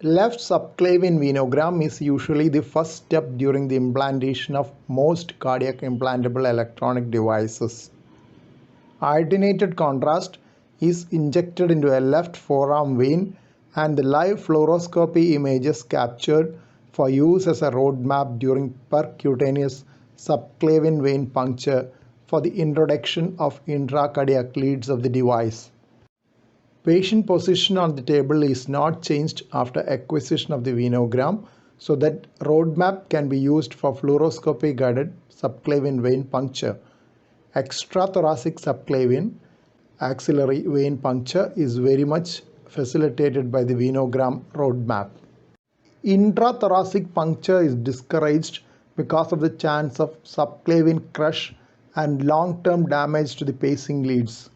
Left subclavian venogram is usually the first step during the implantation of most cardiac implantable electronic devices. Iodinated contrast is injected into a left forearm vein and the live fluoroscopy image is captured for use as a roadmap during percutaneous subclavian vein puncture for the introduction of intracardiac leads of the device. Patient position on the table is not changed after acquisition of the venogram, so that roadmap can be used for fluoroscopy guided subclavian vein puncture. Extrathoracic subclavian axillary vein puncture is very much facilitated by the venogram roadmap. Intrathoracic puncture is discouraged because of the chance of subclavian crush and long-term damage to the pacing leads.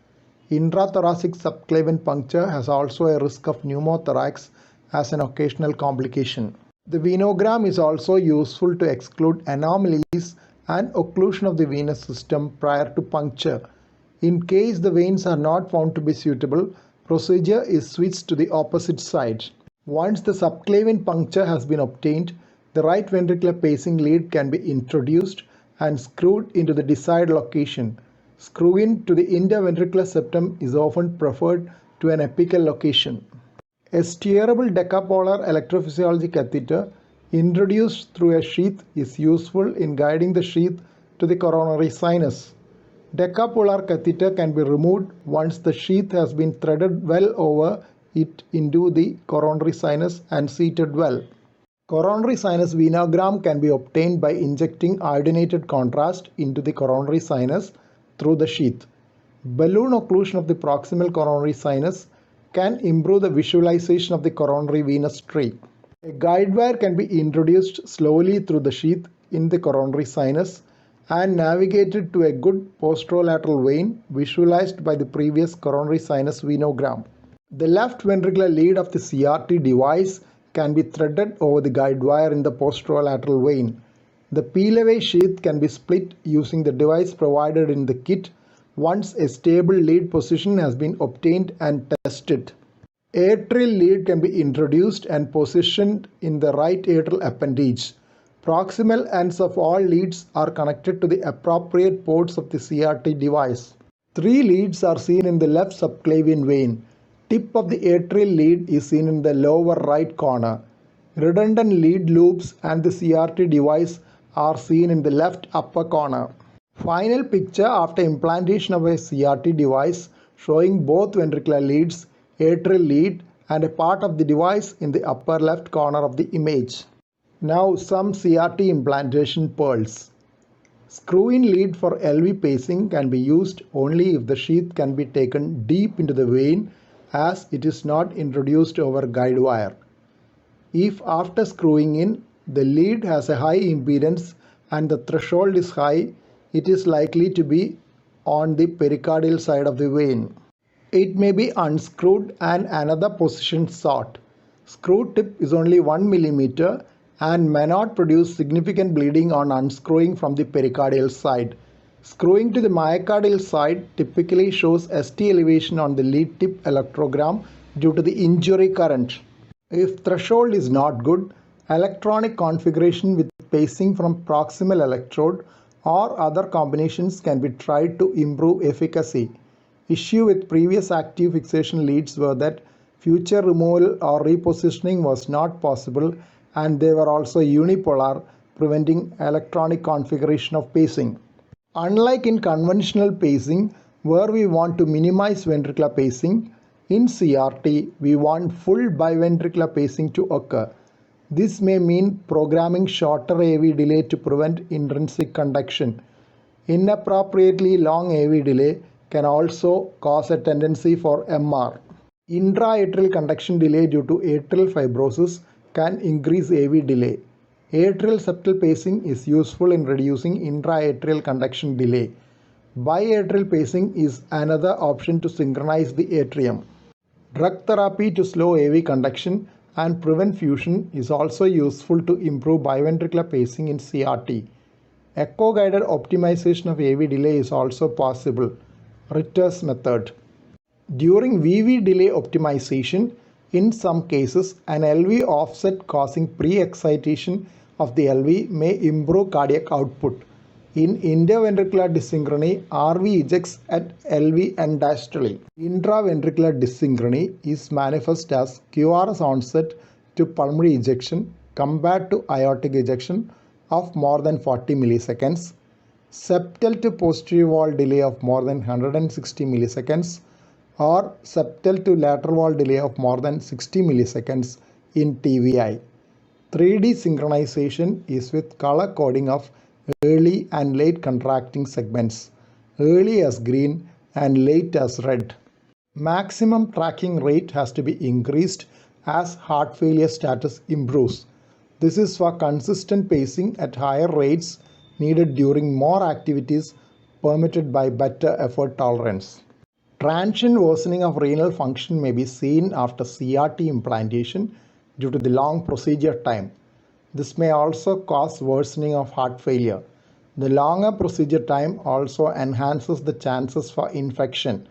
Intrathoracic subclavian puncture has also a risk of pneumothorax as an occasional complication. The venogram is also useful to exclude anomalies and occlusion of the venous system prior to puncture. In case the veins are not found to be suitable, procedure is switched to the opposite side. Once the subclavian puncture has been obtained, the right ventricular pacing lead can be introduced and screwed into the desired location. Screw-in to the interventricular septum is often preferred to an apical location. A steerable decapolar electrophysiology catheter introduced through a sheath is useful in guiding the sheath to the coronary sinus. Decapolar catheter can be removed once the sheath has been threaded well over it into the coronary sinus and seated well. Coronary sinus venogram can be obtained by injecting iodinated contrast into the coronary sinus through the sheath. Balloon occlusion of the proximal coronary sinus can improve the visualization of the coronary venous tree. A guide wire can be introduced slowly through the sheath in the coronary sinus and navigated to a good posterolateral vein visualized by the previous coronary sinus venogram. The left ventricular lead of the CRT device can be threaded over the guide wire in the posterolateral vein. The peel-away sheath can be split using the device provided in the kit once a stable lead position has been obtained and tested. Atrial lead can be introduced and positioned in the right atrial appendage. Proximal ends of all leads are connected to the appropriate ports of the CRT device. 3 leads are seen in the left subclavian vein. Tip of the atrial lead is seen in the lower right corner. Redundant lead loops and the CRT device are seen in the left upper corner. Final picture after implantation of a CRT device showing both ventricular leads, atrial lead and a part of the device in the upper left corner of the image. Now some CRT implantation pearls. Screw-in lead for LV pacing can be used only if the sheath can be taken deep into the vein as it is not introduced over guide wire. If after screwing in the lead has a high impedance and the threshold is high, it is likely to be on the pericardial side of the vein. It may be unscrewed and another position sought. Screw tip is only 1 mm and may not produce significant bleeding on unscrewing from the pericardial side. Screwing to the myocardial side typically shows ST elevation on the lead tip electrogram due to the injury current. If threshold is not good, electronic configuration with pacing from proximal electrode or other combinations can be tried to improve efficacy. Issue with previous active fixation leads were that future removal or repositioning was not possible and they were also unipolar, preventing electronic configuration of pacing. Unlike in conventional pacing, where we want to minimize ventricular pacing, in CRT we want full biventricular pacing to occur. This may mean programming shorter AV delay to prevent intrinsic conduction. Inappropriately long AV delay can also cause a tendency for MR. Intra-atrial conduction delay due to atrial fibrosis can increase AV delay. Atrial septal pacing is useful in reducing intra-atrial conduction delay. Biatrial pacing is another option to synchronize the atrium. Drug therapy to slow AV conduction and prevent fusion is also useful to improve biventricular pacing in CRT. Echo-guided optimization of AV delay is also possible. Ritter's method. During VV delay optimization, In some cases, an LV offset causing pre-excitation of the LV may improve cardiac output. In interventricular dysynchrony, RV ejects at LV end diastole. Intraventricular dysynchrony is manifest as QRS onset to pulmonary ejection compared to aortic ejection of more than 40 milliseconds, septal to posterior wall delay of more than 160 milliseconds, or septal to lateral wall delay of more than 60 milliseconds in TVI. 3D synchronization is with color coding of early and late contracting segments, early as green and late as red. Maximum tracking rate has to be increased as heart failure status improves. This is for consistent pacing at higher rates needed during more activities permitted by better effort tolerance. Transient worsening of renal function may be seen after CRT implantation due to the long procedure time. This may also cause worsening of heart failure. The longer procedure time also enhances the chances for infection.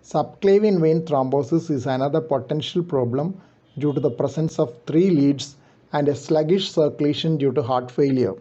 Subclavian vein thrombosis is another potential problem due to the presence of 3 leads and a sluggish circulation due to heart failure.